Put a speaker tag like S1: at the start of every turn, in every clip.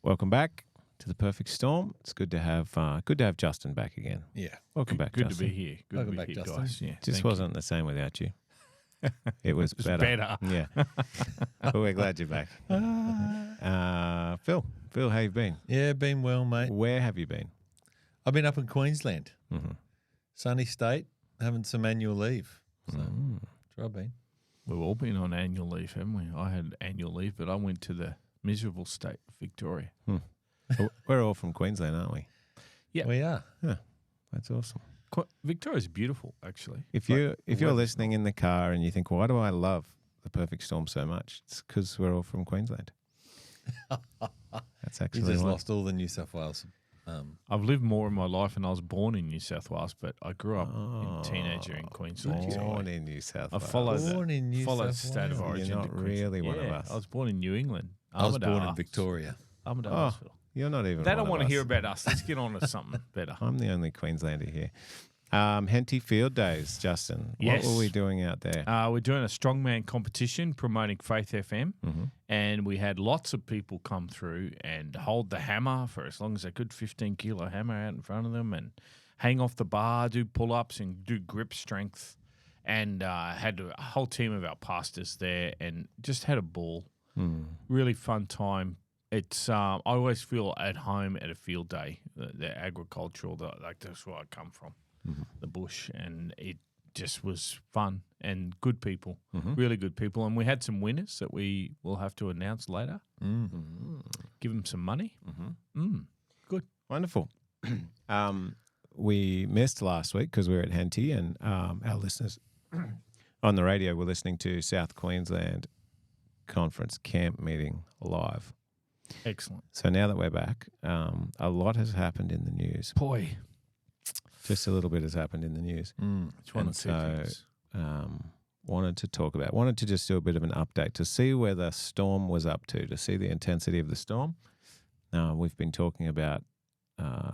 S1: Welcome back to the Perfect Storm. It's good to have Justin back again.
S2: Yeah.
S1: Welcome back,
S3: Good
S1: Justin.
S3: to be here. Good
S2: Welcome
S3: to be
S2: back,
S3: here,
S2: Justin.
S3: guys. Yeah,
S1: Just
S3: thank
S1: wasn't the same without you. It was
S3: you.
S1: better. Yeah. But we're glad you're back. Phil, how you been?
S2: Yeah, been well, mate.
S1: Where have you been?
S2: I've been up in Queensland,
S1: Mm-hmm.
S2: sunny state, having some annual leave. So that's where I've been.
S3: We've all been on annual leave, haven't we? I had annual leave, but I went to the miserable state of Victoria.
S1: We're all from Queensland, aren't we?
S3: Yeah.
S2: We are.
S1: Yeah, that's awesome.
S3: Victoria's beautiful, actually.
S1: If you're listening in the car and you think, why do I love the Perfect Storm so much? It's because we're all from Queensland. That's
S2: You
S1: actually
S2: just
S1: why.
S2: lost all the New South Wales.
S3: I've lived more in my life, and I was born in New South Wales, but I grew up in teenager in Queensland.
S1: Born in New South
S3: I
S1: Wales.
S3: followed
S2: Born in New
S3: the
S2: South
S3: state of
S2: Wales.
S3: origin.
S1: You're not
S3: to Queensland.
S1: really one of
S3: Yeah,
S1: us.
S3: I was born in New England.
S2: I was born in
S3: Armidale.
S2: Victoria.
S3: Armidale
S1: Oh,
S3: Hospital.
S1: you're not even
S3: They
S1: one
S3: don't
S1: of
S3: want to
S1: us.
S3: hear about us. Let's get on to something better.
S1: I'm the only Queenslander here. Henty Field Days, Justin.
S3: Yes.
S1: What were we doing out there?
S3: We're doing a strongman competition promoting Faith FM, and we had lots of people come through and hold the hammer for as long as they could, 15-kilo hammer out in front of them, and hang off the bar, do pull-ups, and do grip strength, and had a whole team of our pastors there, and just had a ball. Really fun time. It's I always feel at home at a field day. The agricultural, that's where I come from. The bush, and it just was fun and good people, really good people. And we had some winners that we will have to announce later. Give them some money. Good.
S1: Wonderful. We missed last week because we were at Henty, and our listeners on the radio were listening to South Queensland Conference Camp Meeting live.
S3: Excellent.
S1: So now that we're back, a lot has happened in the news.
S3: Boy,
S1: Just a little bit has happened in the news.
S3: it's one
S1: And
S3: of two things.
S1: wanted to just do a bit of an update to see where the storm was up to see the intensity of the storm. We've been talking about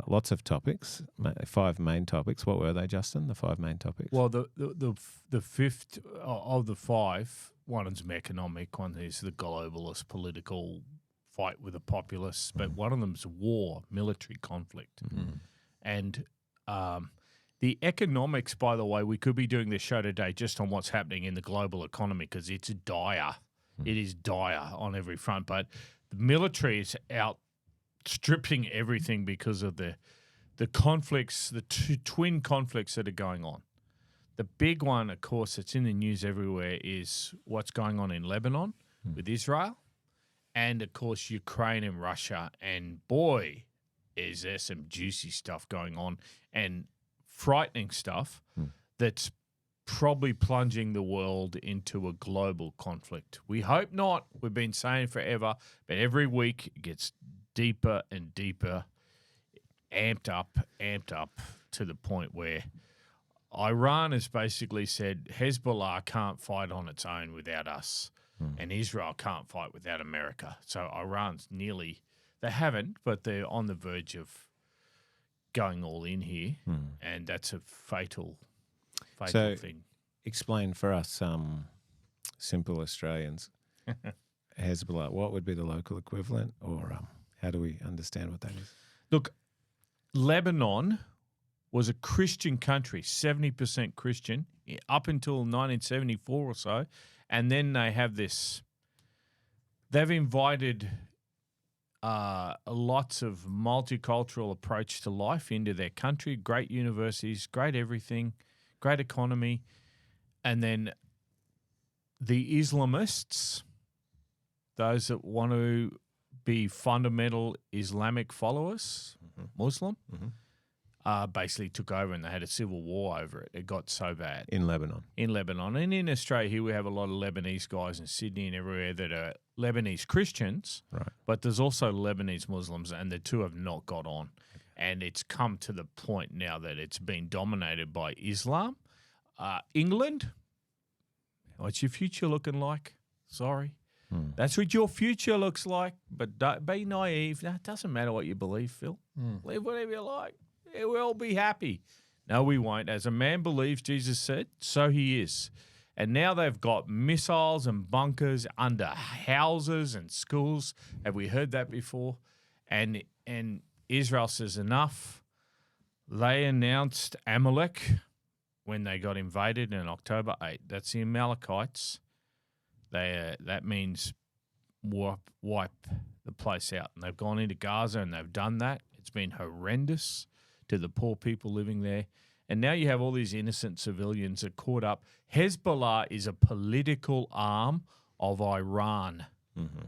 S1: lots of topics, 5 main topics. What were they, Justin? The 5 main topics?
S3: Well, the fifth of the 5, one is economic, one is the globalist political fight with the populists, but one of them's war, military conflict. And the economics, by the way, we could be doing this show today just on what's happening in the global economy because it's dire. It is dire on every front. But the military is outstripping everything because of the conflicts, the twin conflicts that are going on. The big one, of course, that's in the news everywhere is what's going on in Lebanon with Israel and, of course, Ukraine and Russia. And, boy, is there some juicy stuff going on and frightening stuff that's probably plunging the world into a global conflict. We hope not. We've been saying forever, but every week it gets deeper and deeper, amped up to the point where Iran has basically said Hezbollah can't fight on its own without us, and Israel can't fight without America. So Iran's nearly... They haven't, but they're on the verge of going all in here, and that's a fatal thing.
S1: Explain for us, simple Australians, Hezbollah. What would be the local equivalent, or how do we understand what that is?
S3: Look, Lebanon was a Christian country, 70% Christian, up until 1974 or so, and then they have this. They've invited lots of multicultural approach to life into their country, great universities, great everything, great economy. And then the Islamists, those that want to be fundamental Islamic followers, Muslim, basically took over and they had a civil war over it. It got so bad.
S1: In Lebanon.
S3: And in Australia here we have a lot of Lebanese guys in Sydney and everywhere that are Lebanese Christians,
S1: Right.
S3: but there's also Lebanese Muslims, and the two have not got on. And it's come to the point now that it's been dominated by Islam. England, what's your future looking like? Sorry. That's what your future looks like, but don't be naive. It doesn't matter what you believe, Phil. Believe whatever you like. We'll all be happy. No, we won't. As a man believes, Jesus said, so he is. And now they've got missiles and bunkers under houses and schools. Have we heard that before? And Israel says enough. They announced Amalek when they got invaded in October 8. That's the Amalekites. That means wipe the place out. And they've gone into Gaza and they've done that. It's been horrendous to the poor people living there. And now you have all these innocent civilians that are caught up. Hezbollah is a political arm of Iran. Mm-hmm.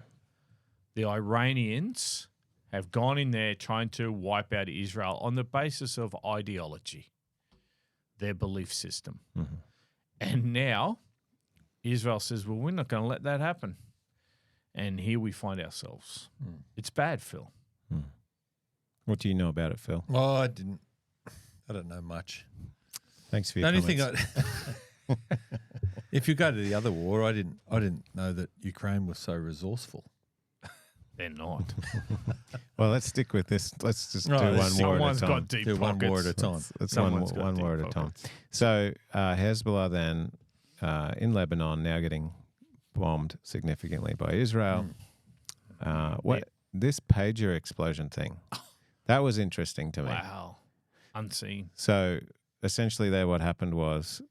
S3: The Iranians have gone in there trying to wipe out Israel on the basis of ideology, their belief system. Mm-hmm. And now Israel says, well, we're not going to let that happen. And here we find ourselves. Mm. It's bad, Phil.
S1: Mm. What do you know about it, Phil?
S2: Oh, I don't know much.
S1: Thanks for your comments.
S2: The only thing if you go to the other war, I didn't know that Ukraine was so resourceful.
S3: They're not.
S1: Well, let's stick with this. Let's just do one war at a time.
S3: Someone's got deep pockets.
S2: One war at a time.
S1: Let's one war at a time. So Hezbollah then in Lebanon now getting bombed significantly by Israel. This pager explosion thing, that was interesting to me.
S3: Wow. Unseen.
S1: So essentially there what happened was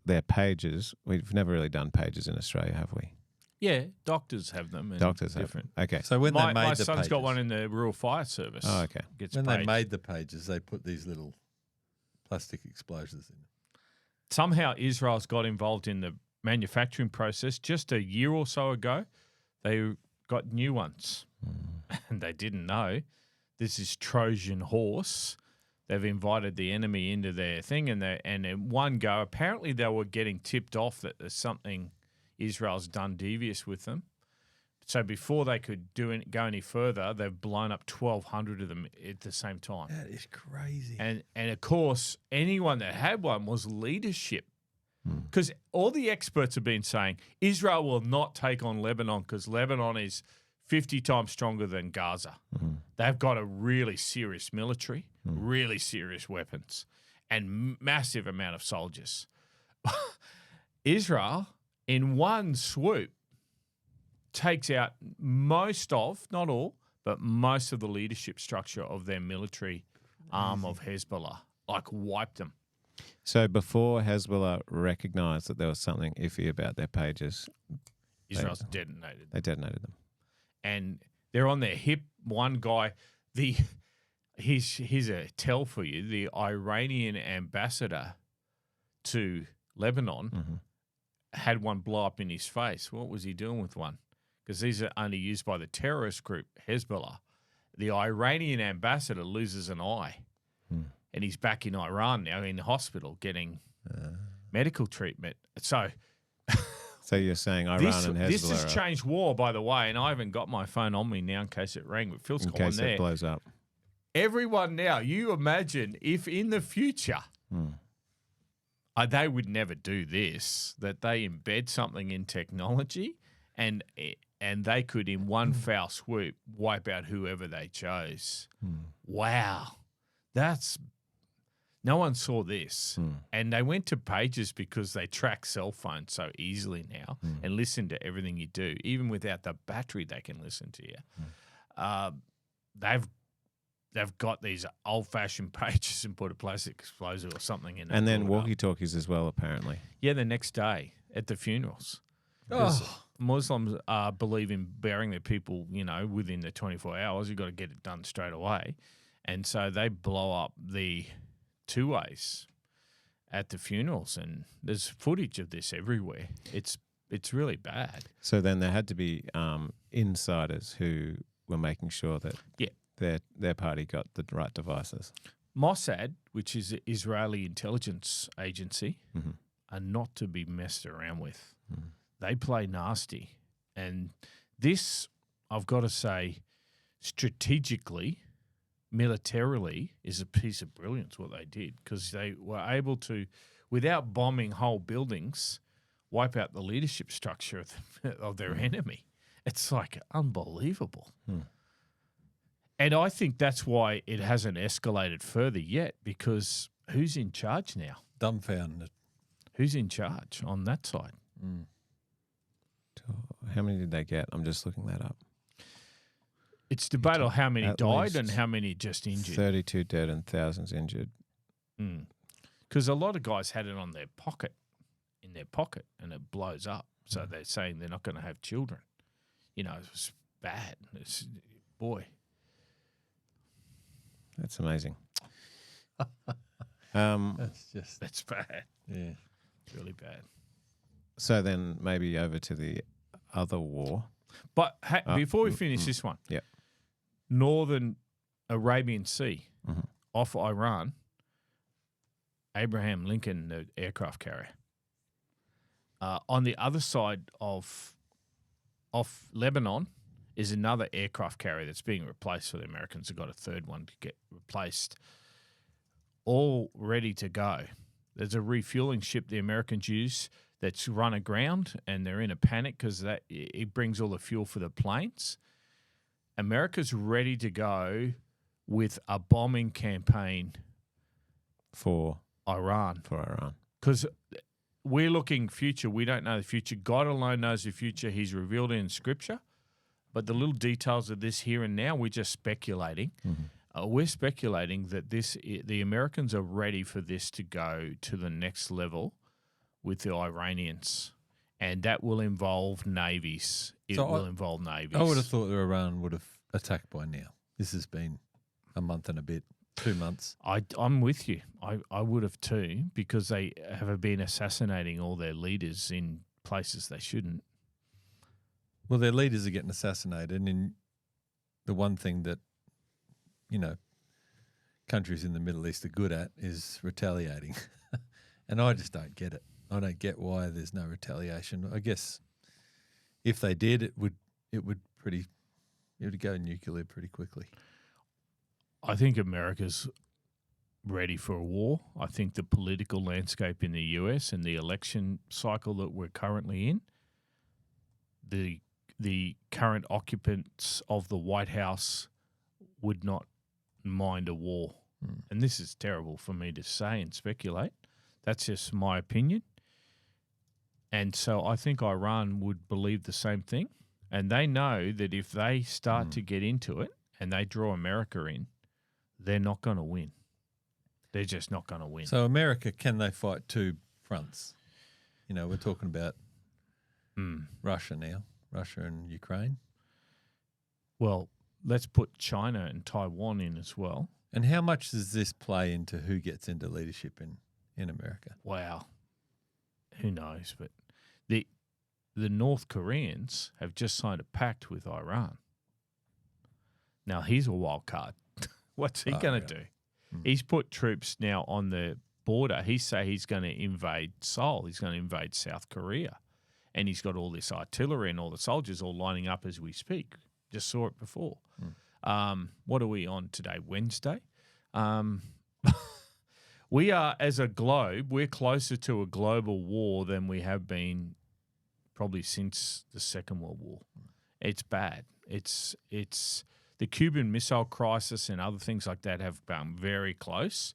S1: their pages, we've never really done pages in Australia, have we?
S3: Yeah, doctors have them.
S1: Doctors have them. Okay.
S2: So when they made
S3: my
S2: the
S3: son's
S2: pages,
S3: got one in the Rural Fire Service.
S1: Oh, okay.
S2: When they made the pages, they put these little plastic explosives in.
S3: Somehow Israel's got involved in the manufacturing process. Just a year or so ago, they got new ones. And they didn't know. This is Trojan horse. They've invited the enemy into their thing, and in one go, apparently they were getting tipped off that there's something Israel's done devious with them. So before they could go any further, they've blown up 1,200 of them at the same time.
S2: That is crazy.
S3: And of course, anyone that had one was leadership. Because all the experts have been saying Israel will not take on Lebanon because Lebanon is 50 times stronger than Gaza. Mm-hmm. They've got a really serious military, really serious weapons, and massive amount of soldiers. Israel, in one swoop, takes out most of, not all, but most of the leadership structure of their military arm of Hezbollah, like wiped them.
S1: So before Hezbollah recognised that there was something iffy about their pages,
S3: Israel's detonated them.
S1: They detonated them.
S3: And they're on their hip. One guy, here's a tell for you, the Iranian ambassador to Lebanon had one blow up in his face. What was he doing with one? Because these are only used by the terrorist group Hezbollah. The Iranian ambassador loses an eye. And he's back in Iran now in the hospital getting medical treatment. So
S1: you're saying Iran and Hezbollah.
S3: This has changed war, by the way, and I haven't got my phone on me now in case it rang, but Phil's got one there.
S1: In case it blows up.
S3: Everyone now, you imagine if in the future they would never do this, that they embed something in technology and they could in one foul swoop wipe out whoever they chose. Wow. No one saw this. And they went to pages because they track cell phones so easily now and listen to everything you do. Even without the battery, they can listen to you. They've got these old-fashioned pages and put a plastic explosive or something in it.
S1: And then walkie-talkies as well, apparently.
S3: Yeah, the next day at the funerals. Muslims believe in burying their people, within the 24 hours. You've got to get it done straight away. And so they blow up the two-ways at the funerals, and there's footage of this everywhere. It's really bad.
S1: So then there had to be insiders who were making sure that their party got the right devices.
S3: Mossad, which is an Israeli intelligence agency, are not to be messed around with. They play nasty. And this, I've got to say, strategically, militarily, is a piece of brilliance what they did, because they were able to, without bombing whole buildings, wipe out the leadership structure of their enemy. It's like unbelievable. And I think that's why it hasn't escalated further yet, because who's in charge now?
S2: Dumbfounded.
S3: Who's in charge on that side?
S1: How many did they get? I'm just looking that up.
S3: It's debatable how many
S1: At
S3: died and
S1: least
S3: how many just injured.
S1: 32 dead and thousands injured.
S3: Because a lot of guys had it in their pocket, and it blows up. So they're saying they're not going to have children. You know, it's bad. Boy.
S1: That's amazing.
S3: That's bad.
S2: Yeah.
S3: It's really bad.
S1: So then maybe over to the other war.
S3: But before we finish this one,
S1: yeah,
S3: Northern Arabian Sea
S1: Mhm.
S3: off Iran, Abraham Lincoln, the aircraft carrier. On the other side of Lebanon is another aircraft carrier that's being replaced. So the Americans have got a third one to get replaced, all ready to go. There's a refueling ship the Americans use that's run aground, and they're in a panic because it brings all the fuel for the planes. America's ready to go with a bombing campaign
S1: for
S3: Iran.
S1: Iran.
S3: Because we're looking future. We don't know the future. God alone knows the future. He's revealed it in Scripture. But the little details of this here and now, we're just speculating. We're speculating that the Americans are ready for this to go to the next level with the Iranians. And that will involve navies. It will involve navies.
S2: I would have thought that Iran would have attacked by now. This has been a month and a bit, 2 months.
S3: I'm with you. I would have too, because they have been assassinating all their leaders in places they shouldn't.
S2: Well, their leaders are getting assassinated, and the one thing that, countries in the Middle East are good at is retaliating. And I just don't get it. I don't get why there's no retaliation. I guess if they did, it would go nuclear pretty quickly.
S3: I think America's ready for a war. I think the political landscape in the US and the election cycle that we're currently in, the current occupants of the White House would not mind a war. And this is terrible for me to say and speculate. That's just my opinion. And so I think Iran would believe the same thing. And they know that if they start to get into it and they draw America in, they're not going to win. They're just not going to win.
S2: So America, can they fight two fronts? We're talking about Russia now, Russia and Ukraine.
S3: Well, let's put China and Taiwan in as well.
S2: And how much does this play into who gets into leadership in America?
S3: Wow. Who knows? But the North Koreans have just signed a pact with Iran. Now, he's a wild card. What's he going to do? He's put troops now on the border. He say he's going to invade Seoul. He's going to invade South Korea. And he's got all this artillery and all the soldiers all lining up as we speak. Just saw it before. What are we on today? Wednesday? We are, as a globe, we're closer to a global war than we have been probably since the Second World War. It's bad. It's the Cuban Missile Crisis and other things like that have been very close.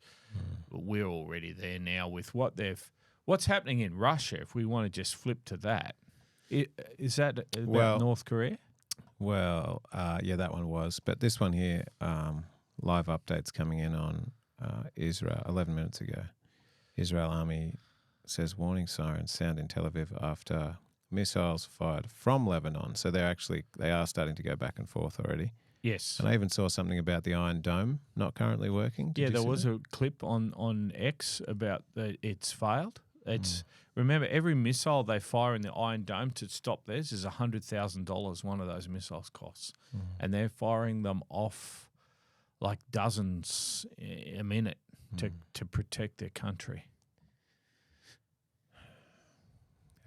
S3: But we're already there now with what's happening in Russia. If we want to just flip to that, is that about North Korea?
S1: Well, yeah, that one was. But this one here, live updates coming in on Israel 11 minutes ago. Israel Army says warning sirens sound in Tel Aviv after missiles fired from Lebanon. So they are starting to go back and forth already.
S3: Yes.
S1: And I even saw something about the Iron Dome not currently working.
S3: Yeah, there was a clip on X about it's failed. Remember, every missile they fire in the Iron Dome to stop theirs is $100,000 one of those missiles costs. And they're firing them off like dozens a minute to protect their country.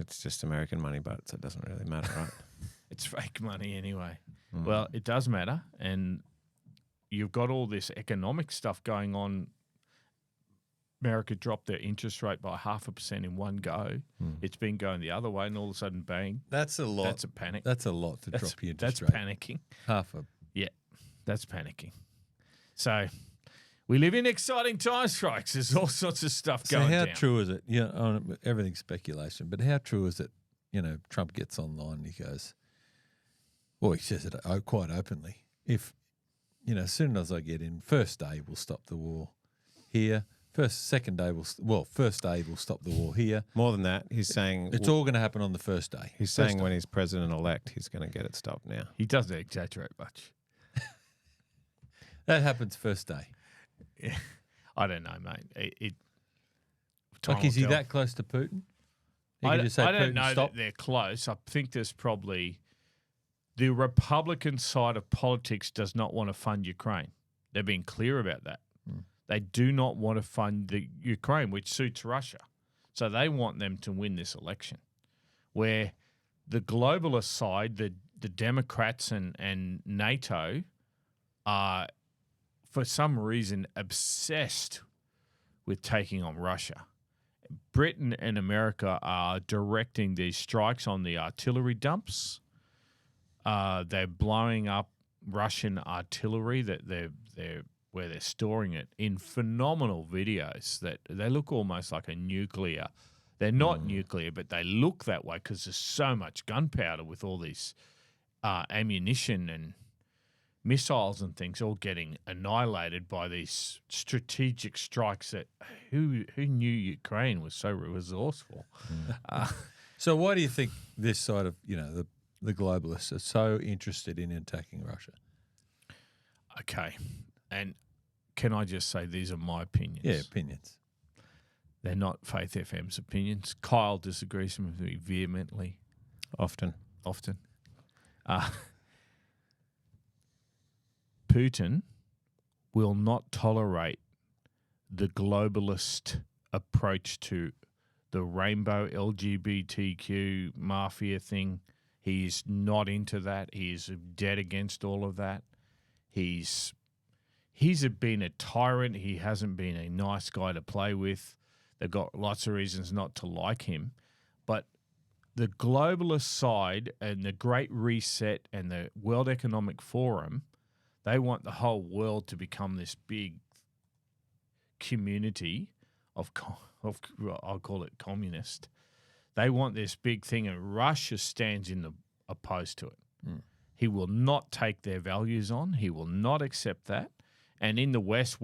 S1: It's just American money, but it doesn't really matter, right?
S3: It's fake money anyway. Well, it does matter. And you've got all this economic stuff going on. America dropped their interest rate by 0.5% in one go. It's been going the other way, and all of a sudden, bang.
S2: That's a lot.
S3: That's a panic.
S2: That's a lot to drop your interest rate.
S3: That's panicking.
S2: Yeah,
S3: that's panicking. So we live in exciting times, folks. There's all sorts of stuff going down.
S2: So how true is it? Everything's speculation, but how true is it? Trump gets online and he goes, well, he says it quite openly. if, as soon as I get in, first day we'll stop the war here. First day will stop the war here.
S1: More than that, he's saying
S2: It's all going to happen on the first day.
S1: He's saying when he's president-elect, he's going to get it stopped now.
S3: He doesn't exaggerate much.
S2: That happens first day.
S3: Yeah. I don't know, mate.
S2: Is he that close to Putin?
S3: I
S2: just say,
S3: don't
S2: Putin,
S3: know
S2: stop?
S3: that they're close. I think there's probably the Republican side of politics does not want to fund Ukraine. They've been clear about that. They do not want to fund the Ukraine, which suits Russia. So they want them to win this election. Where the globalist side, the Democrats and NATO are, for some reason, obsessed with taking on Russia. Britain and America are directing these strikes on the artillery dumps. They're blowing up Russian artillery that they're where they're storing it in phenomenal videos that they look almost like a nuclear. They're not nuclear, but they look that way because there's so much gunpowder with all these ammunition and missiles and things all getting annihilated by these strategic strikes that who knew Ukraine was so resourceful.
S2: So why do you think this side of, the globalists are so interested in attacking Russia?
S3: Okay. And can I just say these are my opinions?
S2: Yeah, opinions.
S3: They're not Faith FM's opinions. Kyle disagrees with me vehemently.
S1: Often.
S3: Putin will not tolerate the globalist approach to the rainbow LGBTQ mafia thing. He's not into that. He is dead against all of that. He's been a tyrant. He hasn't been a nice guy to play with. They've got lots of reasons not to like him. But the globalist side and the Great Reset and the World Economic Forum, they want the whole world to become this big community of I'll call it communist. They want this big thing, and Russia stands opposed to it. He will not take their values on. He will not accept that. And in the West,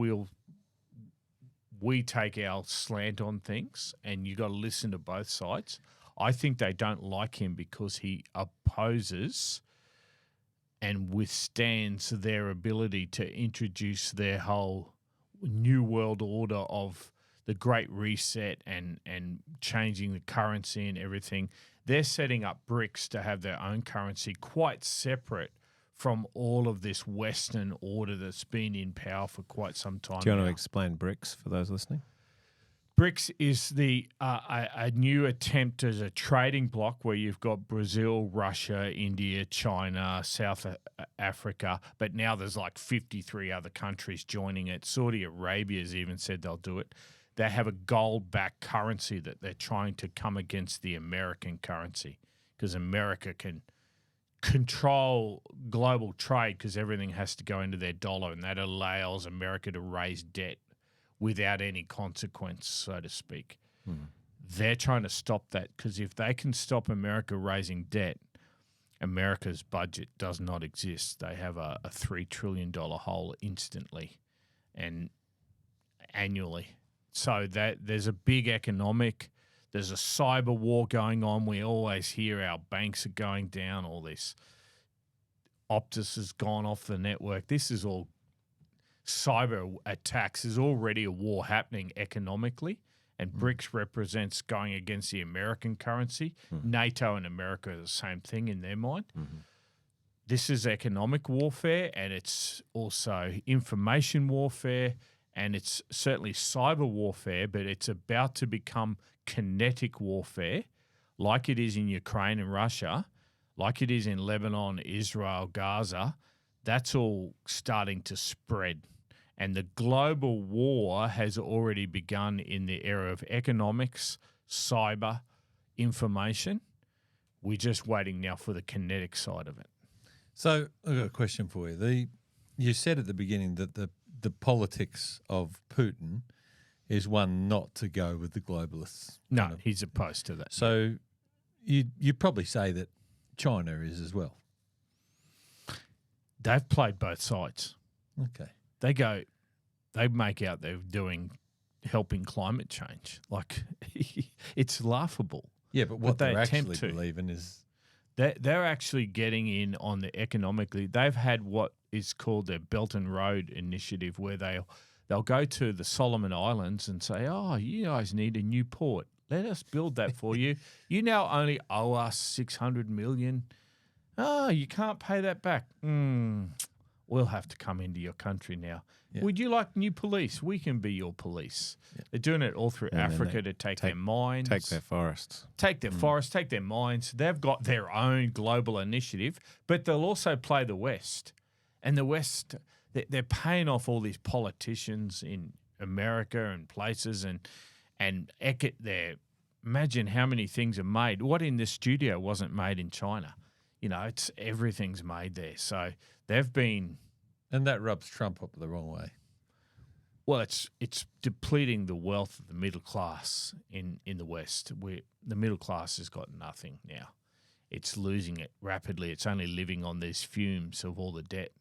S3: we take our slant on things, and you got to listen to both sides. I think they don't like him because he opposes and withstands their ability to introduce their whole new world order of the Great Reset and changing the currency and everything. They're setting up BRICS to have their own currency quite separate from all of this Western order that's been in power for quite some time.
S1: Do you want to explain BRICS for those listening?
S3: BRICS is a new attempt as a trading bloc where you've got Brazil, Russia, India, China, South Africa, but now there's like 53 other countries joining it. Saudi Arabia's even said they'll do it. They have a gold-backed currency that they're trying to come against the American currency because America can control global trade because everything has to go into their dollar, and that allows America to raise debt without any consequence, so to speak. They're trying to stop that because if they can stop America raising debt, America's budget does not exist. They have a $3 trillion hole instantly and annually. So that there's a big economic, there's a cyber war going on. We always hear our banks are going down, all this. Optus has gone off the network. This is all cyber attacks. There's already a war happening economically, and BRICS represents going against the American currency. NATO and America are the same thing in their mind. This is economic warfare, and it's also information warfare, and it's certainly cyber warfare, but it's about to become kinetic warfare like it is in Ukraine and Russia, like it is in Lebanon, Israel, Gaza. That's all starting to spread. And the global war has already begun in the area of economics, cyber, information. We're just waiting now for the kinetic side of it.
S2: So I've got a question for you. You said at the beginning that the politics of Putin is one not to go with the globalists.
S3: No, he's opposed to that.
S2: So you probably say that China is as well.
S3: they've played both sides.
S2: Okay.
S3: They make out they're helping climate change. Like, it's laughable.
S2: Yeah, but what
S3: they
S2: they're
S3: attempt
S2: actually
S3: to.
S2: believing is
S3: They're actually getting in on the economically. They've had what is called their Belt and Road Initiative, where they'll go to the Solomon Islands and say, "Oh, you guys need a new port. Let us build that for you. You now only owe us $600 million. Oh, you can't pay that back. We'll have to come into your country now.
S2: Yeah.
S3: Would you like new police? We can be your police."
S2: Yeah.
S3: They're doing it all through
S1: And then
S3: Africa
S1: they
S3: to take their mines.
S1: Take their forests.
S3: Take their forests, take their mines. They've got their own global initiative, but they'll also play the West. And the West, they're paying off all these politicians in America and places and imagine how many things are made. What in this studio wasn't made in China? You know, everything's made there. So they've been...
S2: and that rubs Trump up the wrong way.
S3: Well, it's depleting the wealth of the middle class in the West. The middle class has got nothing now. It's losing it rapidly. It's only living on these fumes of all the debt.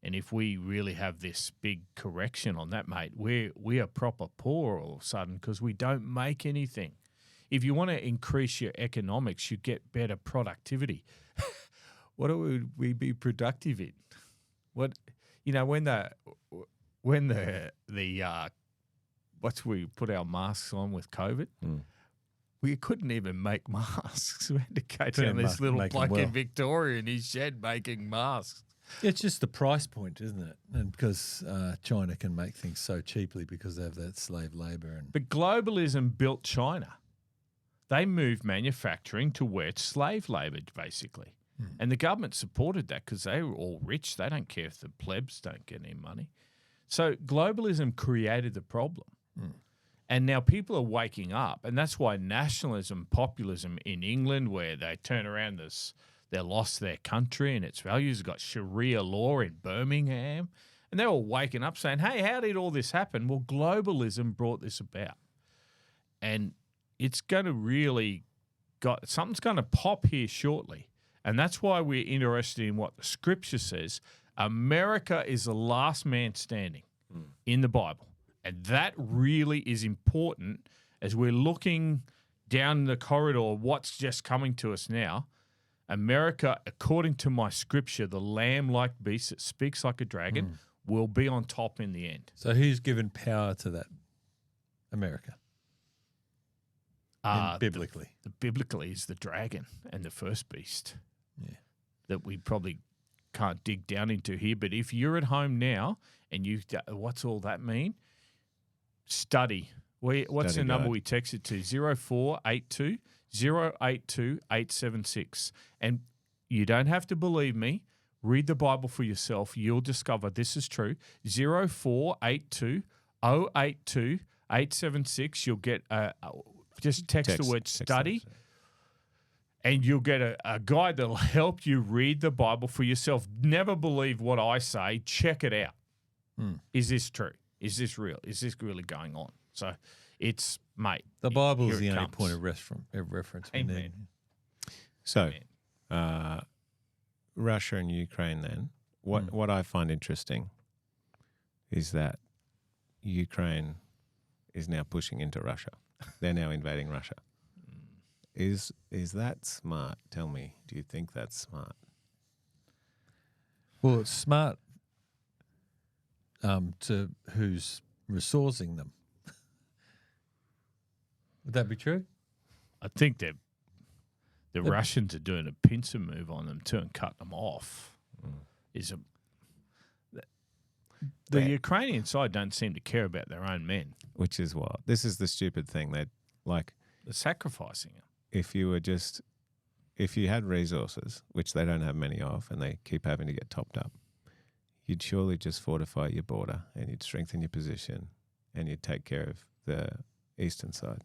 S3: And if we really have this big correction on that, mate, we are proper poor all of a sudden because we don't make anything. If you want to increase your economics, you get better productivity. What would we be productive in? What, you know, when we put our masks on with COVID, we couldn't even make masks. We had to go down this little bloke in Victoria in his shed making masks.
S2: It's just the price point, isn't it? And because China can make things so cheaply because they have that slave labor.
S3: But globalism built China. They moved manufacturing to where it's slave labor, basically. And the government supported that because they were all rich. They don't care if the plebs don't get any money. So globalism created the problem. And now people are waking up. And that's why nationalism, populism in England, where they turn around they lost their country and its values. They've got Sharia law in Birmingham. And they're all waking up saying, hey, how did all this happen? Well, globalism brought this about. And it's going to really something's going to pop here shortly. And that's why we're interested in what the scripture says. America is the last man standing in the Bible. And that really is important as we're looking down the corridor, what's just coming to us now. America, according to my scripture, the lamb-like beast that speaks like a dragon, will be on top in the end.
S2: So who's given power to that? America. Biblically.
S3: Biblically is the dragon and the first beast.
S2: Yeah.
S3: That we probably can't dig down into here. But if you're at home now and what's all that mean? Study. What's the number we text it to? 0482 082 876. And you don't have to believe me. Read the Bible for yourself. You'll discover this is true. 0482 082 876. You'll get just text the word study. And you'll get a guide that'll help you read the Bible for yourself. Never believe what I say. Check it out. Is this true? Is this real? Is this really going on? So it's, mate.
S2: The Bible is
S3: here
S2: the
S3: it
S2: only
S3: comes.
S2: point of reference.
S3: Amen.
S1: So, Russia and Ukraine then, what I find interesting is that Ukraine is now pushing into Russia. They're now invading Russia. Is that smart? Tell me, do you think that's smart?
S2: Well, it's smart to who's resourcing them. Would that be true?
S3: I think the Russians are doing a pincer move on them too and cut them off. The Ukrainian side don't seem to care about their own men.
S1: Which is what? This is the stupid thing. They're
S3: sacrificing them.
S1: If you had resources, which they don't have many of, and they keep having to get topped up, you'd surely just fortify your border and you'd strengthen your position and you'd take care of the eastern side.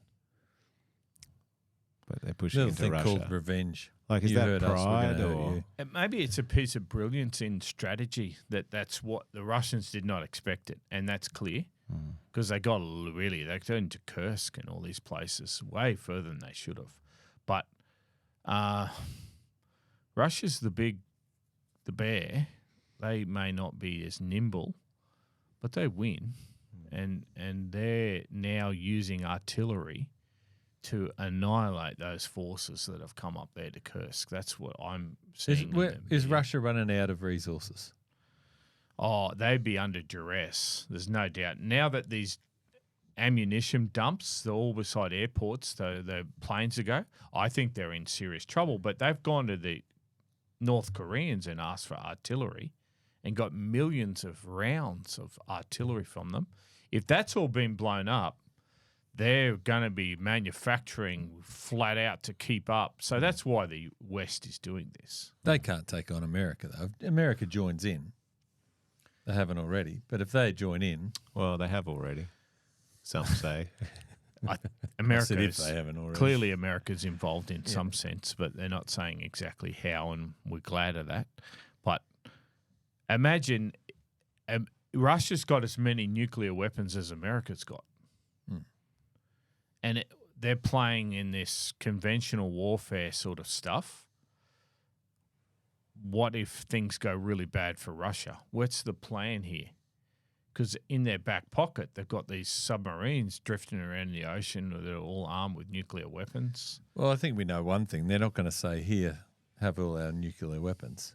S1: But they're pushing
S2: Little
S1: into
S2: thing
S1: Russia.
S2: called revenge.
S1: Like, is
S2: You
S1: that
S2: heard us, we're
S1: pride
S2: gonna hurt
S1: or?
S2: you.
S3: And maybe it's a piece of brilliance in strategy that's what the Russians did not expect it, and that's clear because they got they're going to Kursk and all these places way further than they should have. But Russia's the bear, They may not be as nimble, but they win. And they're now using artillery to annihilate those forces that have come up there to Kursk. That's what I'm seeing.
S2: Is Russia running out of resources?
S3: Oh, they'd be under duress. There's no doubt. Now that these ammunition dumps, they're all beside airports, the planes go, I think they're in serious trouble. But they've gone to the North Koreans and asked for artillery and got millions of rounds of artillery from them. If that's all been blown up, they're going to be manufacturing flat out to keep up. So that's why the West is doing this.
S2: They can't take on America, though. If America joins in, they haven't already. But if they join in...
S1: Well, they have already, some say.
S3: America
S2: if they haven't already.
S3: Clearly America's involved in some sense, but they're not saying exactly how, and we're glad of that. But imagine Russia's got as many nuclear weapons as America's got. And they're playing in this conventional warfare sort of stuff. What if things go really bad for Russia? What's the plan here? Because in their back pocket, they've got these submarines drifting around the ocean that are all armed with nuclear weapons.
S2: Well, I think we know one thing. They're not going to say, here, have all our nuclear weapons.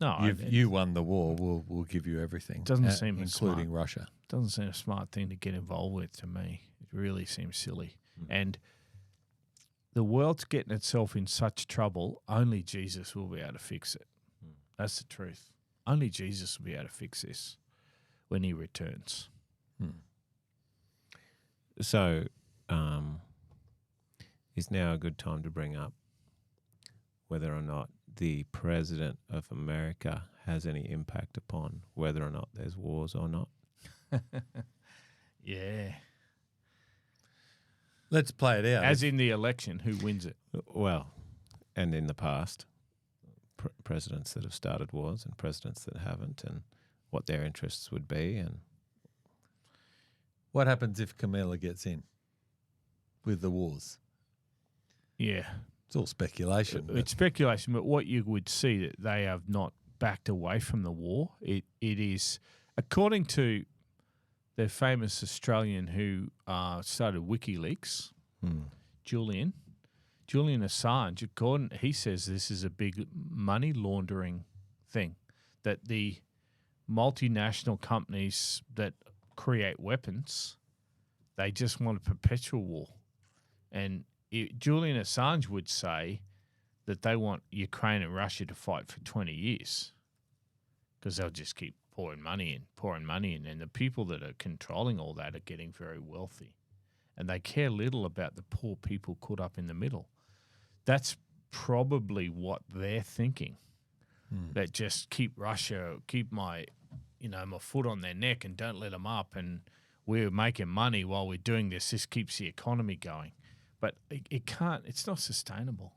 S3: No,
S2: you won the war. We'll give you everything.
S3: Doesn't seem
S2: including
S3: smart.
S2: Russia.
S3: Doesn't seem a smart thing to get involved with to me. It really seems silly. And the world's getting itself in such trouble, only Jesus will be able to fix it. That's the truth. Only Jesus will be able to fix this when he returns.
S1: So is now a good time to bring up whether or not the President of America has any impact upon whether or not there's wars or not?
S3: Yeah.
S2: Let's play it out.
S3: As in the election, who wins it?
S1: Well, and in the past, presidents that have started wars and presidents that haven't, and what their interests would be. And
S2: what happens if Kamala gets in with the wars?
S3: Yeah.
S2: It's all speculation.
S3: It's speculation, but what you would see that they have not backed away from the war. It is, according to the famous Australian who started WikiLeaks, Julian Assange, he says this is a big money laundering thing, that the multinational companies that create weapons, they just want a perpetual war. And Julian Assange would say that they want Ukraine and Russia to fight for 20 years because they'll just keep pouring money in. And the people that are controlling all that are getting very wealthy. And they care little about the poor people caught up in the middle. That's probably what they're thinking. That just keep Russia, keep my foot on their neck and don't let them up. And we're making money while we're doing this. This keeps the economy going. But it can't, it's not sustainable.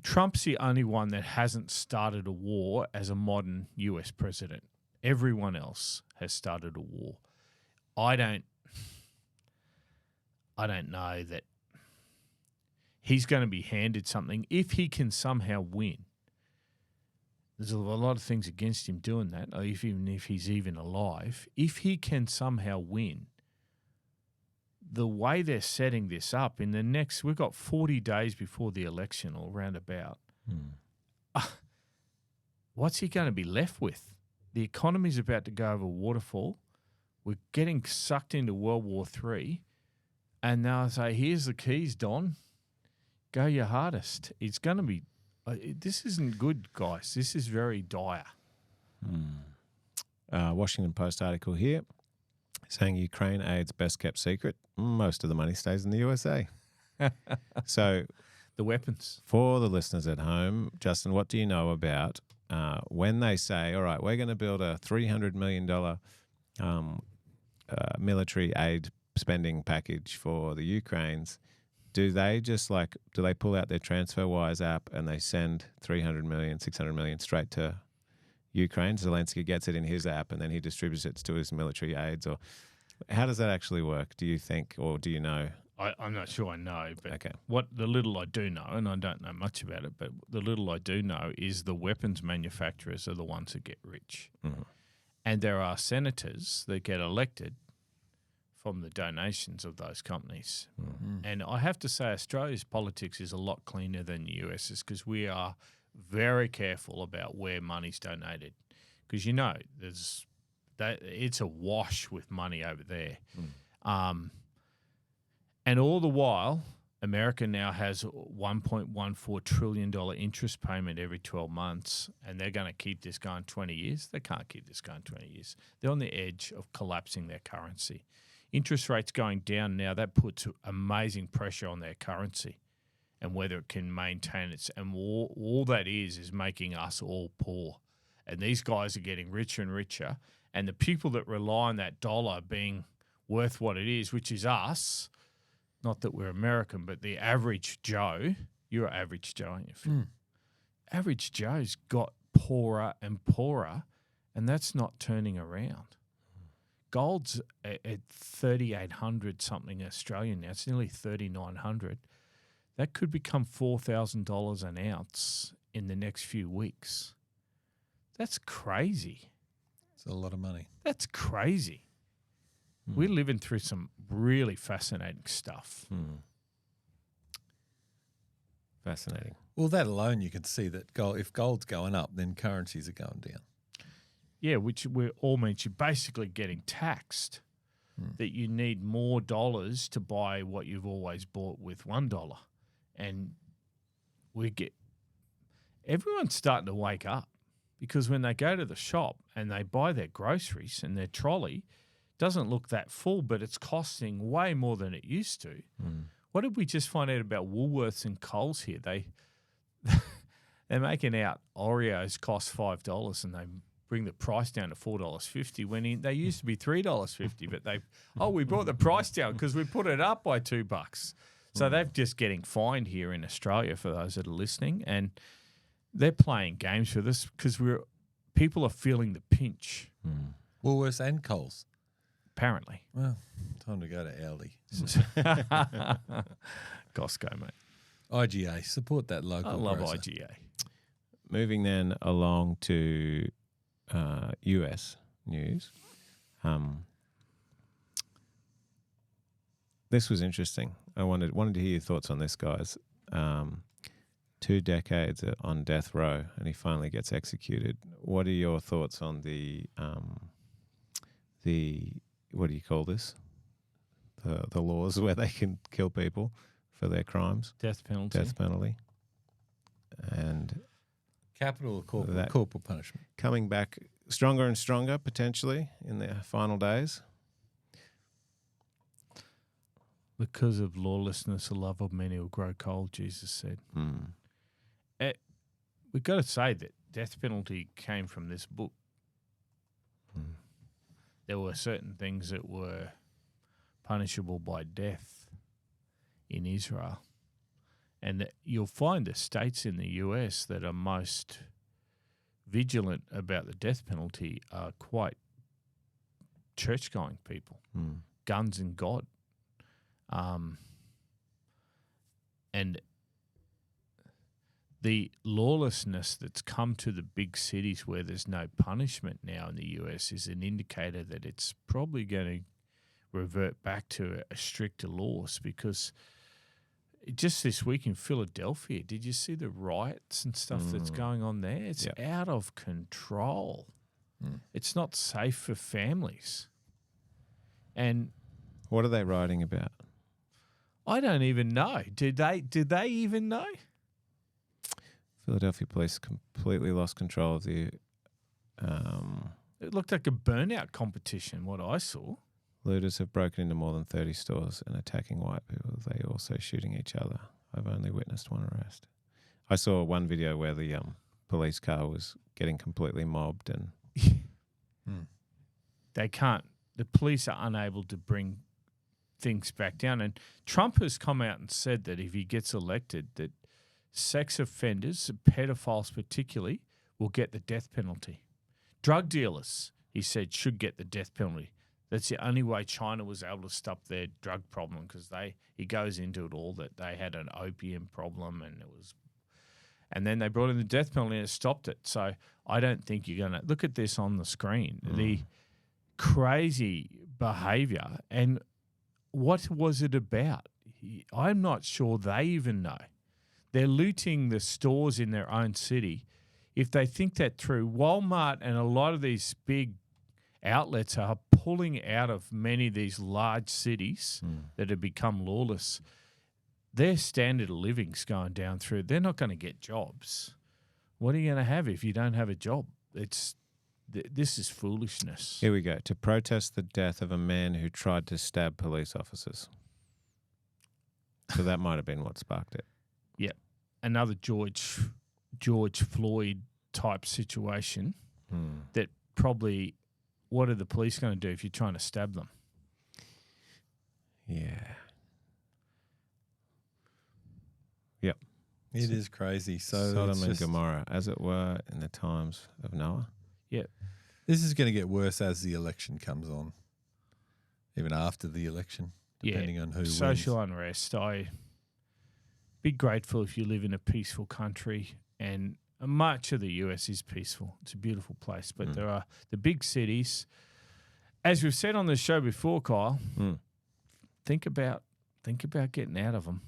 S3: Trump's the only one that hasn't started a war as a modern US president. Everyone else has started a war. I don't know that he's going to be handed something if he can somehow win. There's a lot of things against him doing that, even if he's even alive. If he can somehow win, the way they're setting this up we've got 40 days before the election or roundabout. What's he going to be left with? The economy's about to go over a waterfall. We're getting sucked into World War III. And now I say, here's the keys, Don. Go your hardest. It's going to be, this isn't good, guys. This is very dire.
S1: Washington Post article here saying Ukraine aid's best kept secret. Most of the money stays in the USA. So
S3: the weapons.
S1: For the listeners at home, Justin, what do you know about when they say, all right, we're going to build a $300 million military aid spending package for the Ukraines? Do they pull out their TransferWise app and they send 300 million, 600 million straight to Ukraine? Zelensky gets it in his app and then he distributes it to his military aides? Or how does that actually work, do you think, or do you know?
S3: I'm not sure I know, but
S1: Okay.
S3: what the little I do know, and I don't know much about it, but the little I do know is the weapons manufacturers are the ones that get rich.
S1: Mhm.
S3: And there are senators that get elected from the donations of those companies. And I have to say Australia's politics is a lot cleaner than the US's because we are very careful about where money's donated. Because, you know, it's a wash with money over there. And all the while, America now has $1.14 trillion interest payment every 12 months, and they're going to keep this going 20 years. They can't keep this going 20 years. They're on the edge of collapsing their currency. Interest rates going down now, that puts amazing pressure on their currency and whether it can maintain its – and all that is making us all poor. And these guys are getting richer and richer, and the people that rely on that dollar being worth what it is, which is us – not that we're American, but the average Joe, you're an average Joe, aren't you, Phil? Average Joe's got poorer and poorer, and that's not turning around. Gold's at 3,800 something Australian now. It's nearly 3,900. That could become $4,000 an ounce in the next few weeks. That's crazy.
S2: It's a lot of money.
S3: That's crazy. We're living through some really fascinating stuff.
S1: Fascinating.
S2: Well, that alone, you can see that if gold's going up, then currencies are going down.
S3: Yeah, which all means you're basically getting taxed, that you need more dollars to buy what you've always bought with $1. And everyone's starting to wake up because when they go to the shop and they buy their groceries and their trolley, doesn't look that full, but it's costing way more than it used to. What did we just find out about Woolworths and Coles here? They're making out Oreos cost $5 and they bring the price down to $4.50 when they used to be $3.50, but we brought the price down because we put it up by $2. So they're just getting fined here in Australia for those that are listening, and they're playing games with us because people are feeling the pinch.
S2: Woolworths and Coles.
S3: Apparently.
S2: Well, time to go to Aldi.
S3: Costco, mate.
S2: IGA, support that local.
S3: I love
S2: grocer.
S3: IGA.
S1: Moving then along to US news. This was interesting. I wanted to hear your thoughts on this, guys. 2 decades on death row, and he finally gets executed. What are your thoughts on the what do you call this? The laws where they can kill people for their crimes.
S3: Death penalty.
S1: Death penalty. And
S2: Capital or corporal punishment.
S1: coming back stronger and stronger, potentially, in their final days.
S3: Because of lawlessness, the love of many will grow cold, Jesus said. We've got to say that death penalty came from this book. There were certain things that were punishable by death in Israel. And you'll find the states in the US that are most vigilant about the death penalty are quite church-going people, guns and God. And the lawlessness that's come to the big cities where there's no punishment now in the US is an indicator that it's probably going to revert back to a stricter laws, because just this week in Philadelphia, did you see the riots and stuff that's going on there? It's out of control. It's not safe for families. And
S1: What are they writing about?
S3: I don't even know. Did they even know?
S1: Philadelphia police completely lost control of the
S3: It looked like a burnout competition, what I saw.
S1: looters have broken into more than 30 stores and attacking white people. They also shooting each other. I've only witnessed one arrest. I saw one video where the police car was getting completely mobbed and
S3: They can't. The police are unable to bring things back down. And Trump has come out and said that if he gets elected, that sex offenders, pedophiles particularly, will get the death penalty. Drug dealers, he said, should get the death penalty. That's the only way China was able to stop their drug problem, because he goes into it all that they had an opium problem and then they brought in the death penalty and it stopped it. So I don't think you're going to look at this on the screen. The crazy behaviour, and what was it about? I'm not sure they even know. They're looting the stores in their own city. If they think that through, Walmart and a lot of these big outlets are pulling out of many of these large cities that have become lawless. Their standard of living's going down through. They're not going to get jobs. What are you going to have if you don't have a job? This is foolishness.
S1: Here we go. To protest the death of a man who tried to stab police officers. So that might have been what sparked it.
S3: Yep. Another George Floyd type situation that probably, what are the police going to do if you're trying to stab them?
S1: Yeah. Yep.
S2: It is crazy. So
S1: Sodom and Gomorrah, as it were, in the times of Noah.
S3: Yep.
S2: This is going to get worse as the election comes on, even after the election, depending on who
S3: social
S2: wins.
S3: unrest. I be grateful if you live in a peaceful country, and much of the US is peaceful. It's a beautiful place, but there are the big cities. As we've said on the show before, Kyle, think about getting out of them.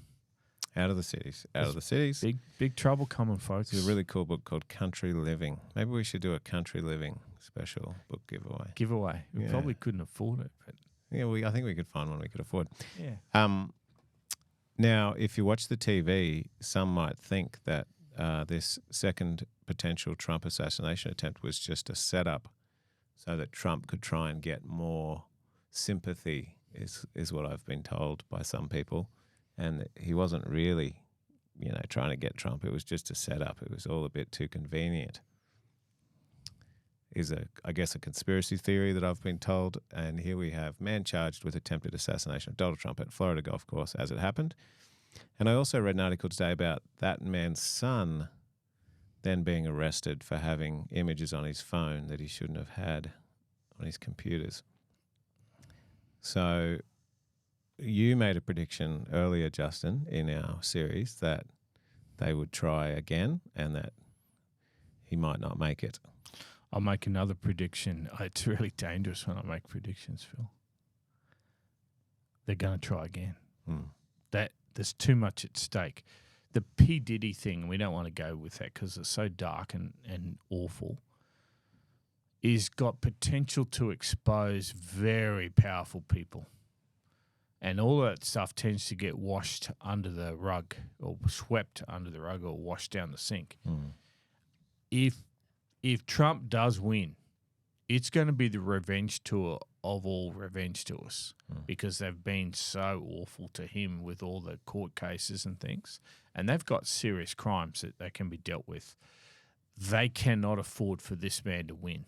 S1: Out of the cities. Out of the cities.
S3: Big trouble coming, folks.
S1: There's a really cool book called Country Living. Maybe we should do a Country Living special book giveaway.
S3: We probably couldn't afford it, but
S1: yeah, I think we could find one we could afford.
S3: yeah.
S1: Now, if you watch the TV, some might think that this second potential Trump assassination attempt was just a setup so that Trump could try and get more sympathy, is what I've been told by some people. And he wasn't really, trying to get Trump. It was just a setup. It was all a bit too convenient. I guess, a conspiracy theory that I've been told. And here we have man charged with attempted assassination of Donald Trump at Florida golf course as it happened. And I also read an article today about that man's son then being arrested for having images on his phone that he shouldn't have had on his computers. So you made a prediction earlier, Justin, in our series that they would try again and that he might not make it.
S3: I'll make another prediction. It's really dangerous when I make predictions, Phil. They're going to try again. There's too much at stake. The P. Diddy thing, we don't want to go with that because it's so dark and awful, is got potential to expose very powerful people. And all that stuff tends to get washed under the rug or swept under the rug or washed down the sink. If Trump does win, it's going to be the revenge tour of all revenge tours because they've been so awful to him with all the court cases and things. And they've got serious crimes that they can be dealt with. They cannot afford for this man to win.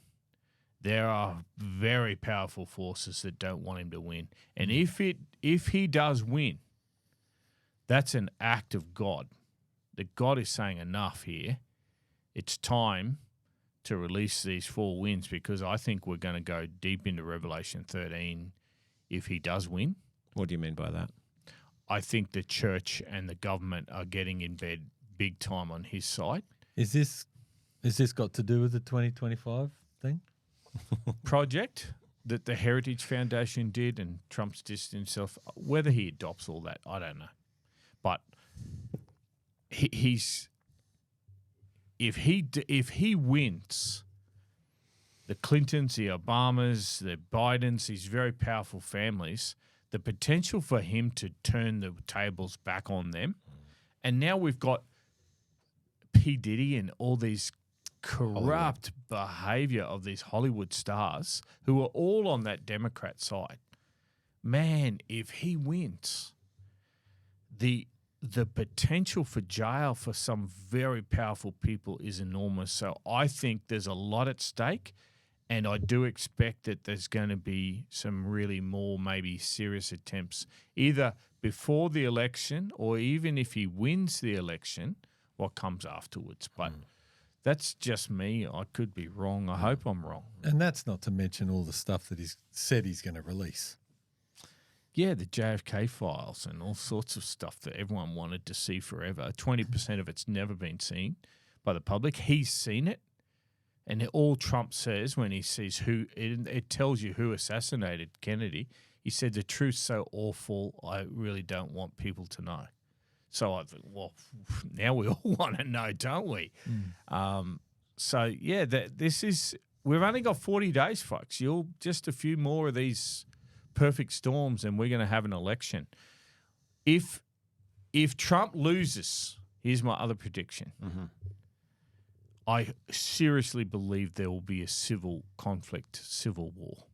S3: There are very powerful forces that don't want him to win. And if he does win, that's an act of God. That God is saying enough here. It's time to release these 4 wins because I think we're going to go deep into Revelation 13 if he does win.
S1: What do you mean by that?
S3: I think the church and the government are getting in bed big time on his side.
S2: Is this got to do with the 2025 thing?
S3: Project that the Heritage Foundation did and Trump's distanced himself. Whether he adopts all that, I don't know. But if he wins, the Clintons, the Obamas, the Bidens, these very powerful families, the potential for him to turn the tables back on them. And now we've got P. Diddy and all these corrupt behavior of these Hollywood stars who are all on that Democrat side. Man, if he wins, the potential for jail for some very powerful people is enormous. So I think there's a lot at stake, and I do expect that there's going to be some really more maybe serious attempts either before the election or even if he wins the election, what comes afterwards. But That's just me. I could be wrong. I hope I'm wrong.
S2: And that's not to mention all the stuff that he's said he's going to release.
S3: Yeah, the JFK files and all sorts of stuff that everyone wanted to see forever. 20% of it's never been seen by the public. He's seen it. And all Trump says when he sees it tells you who assassinated Kennedy. He said, the truth's so awful, I really don't want people to know. So I think, well, now we all want to know, don't we? So, yeah, we've only got 40 days, folks. Just a few more of these perfect storms and we're going to have an election. If Trump loses, here's my other prediction.
S1: Mm-hmm.
S3: I seriously believe there will be a civil conflict, civil war.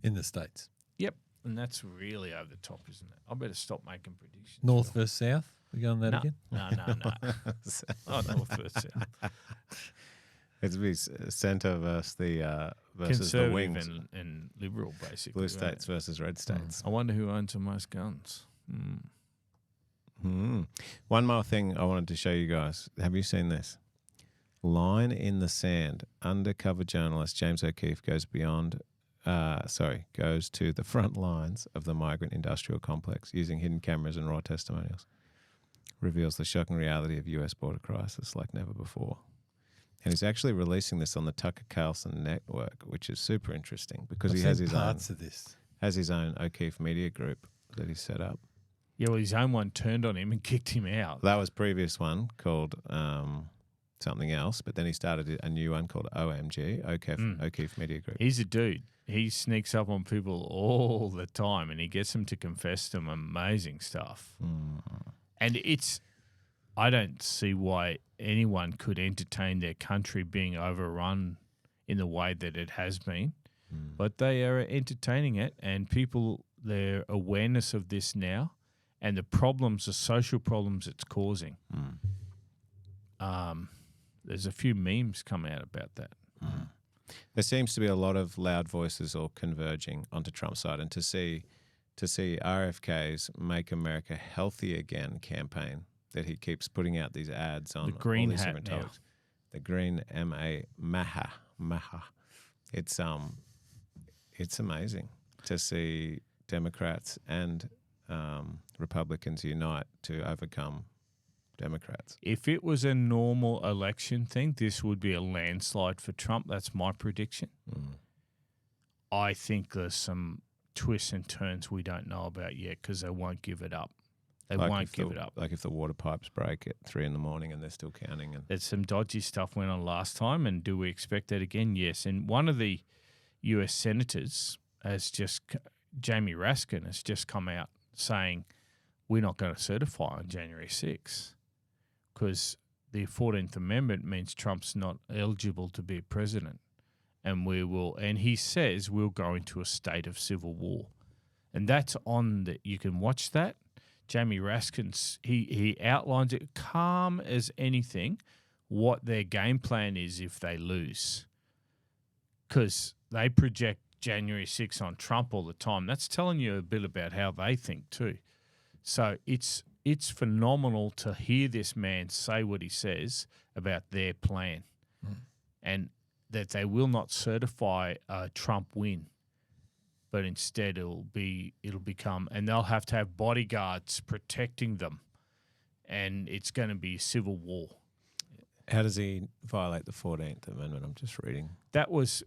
S2: In the States.
S3: Yep. And that's really over the top, isn't it? I better stop making predictions.
S2: North versus South? We going that again?
S3: No. Oh, North versus South.
S1: It'd be centre versus the
S3: Conservative
S1: wings.
S3: and liberal, basically.
S1: Blue
S3: right?
S1: states versus red states.
S3: I wonder who owns the most guns.
S1: One more thing I wanted to show you guys. Have you seen this? Line in the sand. Undercover journalist James O'Keefe goes to the front lines of the migrant industrial complex using hidden cameras and raw testimonials. Reveals the shocking reality of US border crisis like never before. And he's actually releasing this on the Tucker Carlson network, which is super interesting because he has his own O'Keefe media group that he set up.
S3: Yeah, well, his own one turned on him and kicked him out.
S1: That was previous one called something else, but then he started a new one called OMG, O'Keefe Media Group.
S3: He's a dude. He sneaks up on people all the time and he gets them to confess some amazing stuff. And I don't see why anyone could entertain their country being overrun in the way that it has been. But they are entertaining it, and people, their awareness of this now and the social problems it's causing. There's a few memes come out about that.
S1: There seems to be a lot of loud voices all converging onto Trump's side, and to see RFK's "Make America Healthy Again" campaign that he keeps putting out these ads on
S3: the green
S1: all these
S3: hat
S1: different
S3: now.
S1: topics. The green Maha. It's amazing to see Democrats and Republicans unite to overcome Democrats.
S3: If it was a normal election thing, this would be a landslide for Trump. That's my prediction. I think there's some twists and turns we don't know about yet because they won't give it up. They won't give it up.
S1: Like if the water pipes break at 3 a.m. and they're still counting. And
S3: there's some dodgy stuff went on last time, and do we expect that again? Yes. And one of the U.S. senators Jamie Raskin has just come out saying we're not going to certify on January 6th because the 14th Amendment means Trump's not eligible to be president. And he says we'll go into a state of civil war. And that's you can watch that. Jamie Raskin, he outlines it calm as anything, what their game plan is if they lose. Because they project January 6th on Trump all the time. That's telling you a bit about how they think too. So it's phenomenal to hear this man say what he says about their plan. And that they will not certify a Trump win, but instead it'll become, and they'll have to have bodyguards protecting them, and it's going to be a civil war.
S1: how does he violate the 14th Amendment? I'm just reading.
S3: It was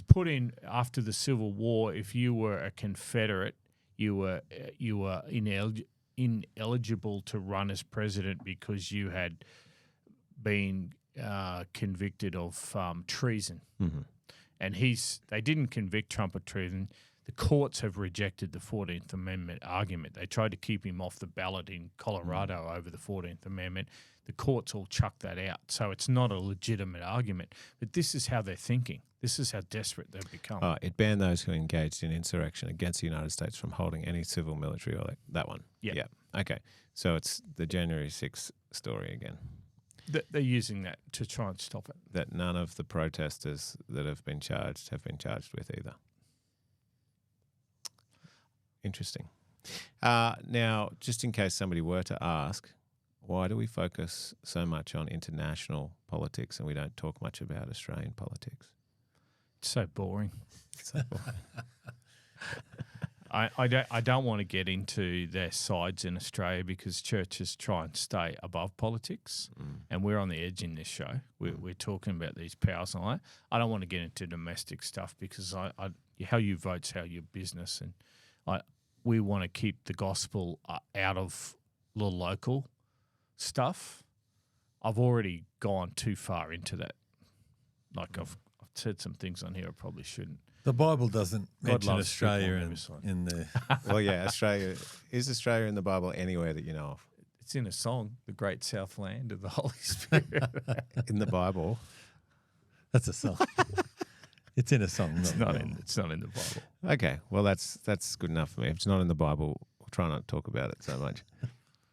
S3: put in after the Civil War. If you were a Confederate, you were ineligible to run as president because you had been convicted of treason.
S1: Mm-hmm.
S3: And they didn't convict Trump of treason. The courts have rejected the 14th Amendment argument. They tried to keep him off the ballot in Colorado over the 14th Amendment. The courts all chucked that out. So it's not a legitimate argument. But this is how they're thinking. This is how desperate they've become.
S1: It banned those who engaged in insurrection against the United States from holding any civil, military, or that one.
S3: Yeah.
S1: Okay. So it's the January 6th story again.
S3: They're using that to try and stop it.
S1: That none of the protesters that have been charged with either. Interesting. Now, just in case somebody were to ask, why do we focus so much on international politics and we don't talk much about Australian politics?
S3: It's so boring.
S1: So,
S3: I don't want to get into their sides in Australia because churches try and stay above politics, and we're on the edge in this show. We're talking about these powers and all that. I don't want to get into domestic stuff because how you vote's how your business, and we want to keep the gospel out of the local stuff. I've already gone too far into that. Like I've said some things on here I probably shouldn't.
S2: The Bible doesn't mention
S3: loves
S2: Australia
S3: people
S2: in the.
S1: well, yeah, Australia is Australia in the Bible anywhere that you know of?
S3: It's in a song, "The Great South Land of the Holy Spirit."
S1: In the Bible,
S2: That's a song. It's in a song.
S3: It's not in the Bible.
S1: okay. Well, that's good enough for me. If it's not in the Bible, we'll try not to talk about it so much.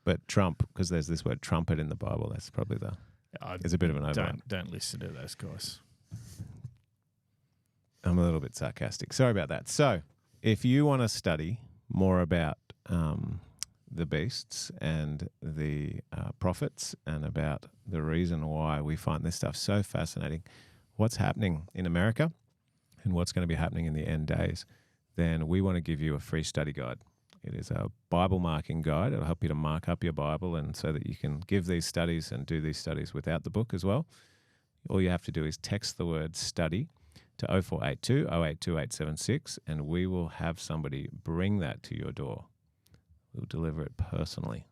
S1: But Trump, because there's this word trumpet in the Bible, that's probably is a bit of an overlap.
S3: Don't listen to those guys.
S1: I'm a little bit sarcastic. Sorry about that. So, if you want to study more about the beasts and the prophets and about the reason why we find this stuff so fascinating, what's happening in America and what's going to be happening in the end days, then we want to give you a free study guide. It is a Bible marking guide. It'll help you to mark up your Bible and so that you can give these studies and do these studies without the book as well. All you have to do is text the word study to 0482 082 876 and we will have somebody bring that to your door. We'll deliver it personally.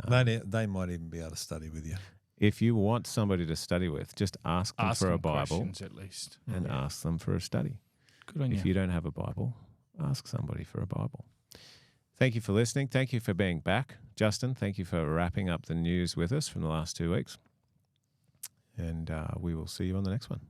S2: They might even be able to study with you.
S1: If you want somebody to study with, just ask them for a Bible
S3: questions at least.
S1: and ask them for a study.
S3: Good on
S1: If you don't have a Bible, ask somebody for a Bible. Thank you for listening. Thank you for being back. Justin, thank you for wrapping up the news with us from the last 2 weeks. And we will see you on the next one.